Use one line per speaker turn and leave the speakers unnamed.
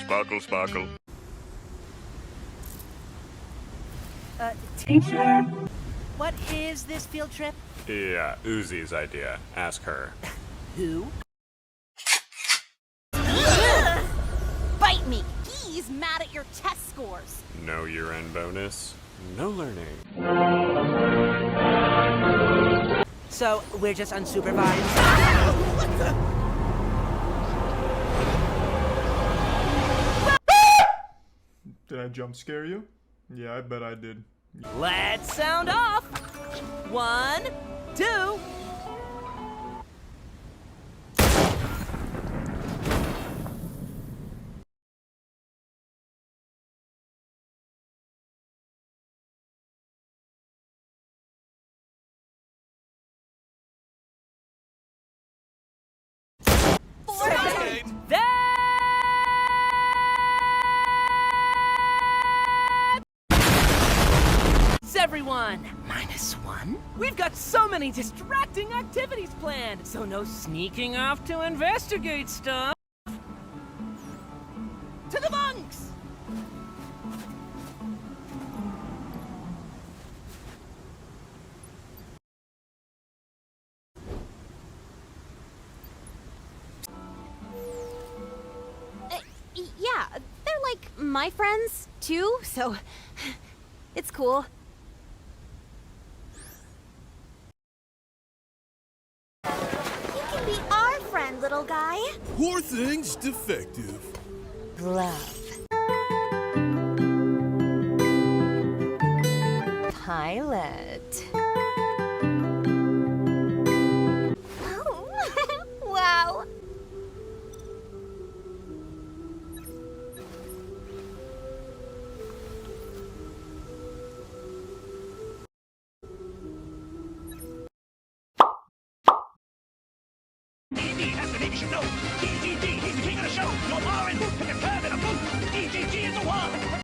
Sparkle, sparkle.
Teacher, what is this field trip?
Yeah, Uzi's idea. Ask her.
Who?
Bite me! He's mad at your test scores!
No year-end bonus, no learning.
So, we're just unsupervised?
Did I jump scare you? Yeah, I bet I did.
Let's sound off! 1, 2... Everyone! -1? We've got so many distracting activities planned, so no sneaking off to investigate stuff. To the bunks!
Yeah, they're like my friends, too, so it's cool. You can be our friend, little guy.
Poor thing's defective.
Love. Pilot.
Oh, wow.
Maybe you should know.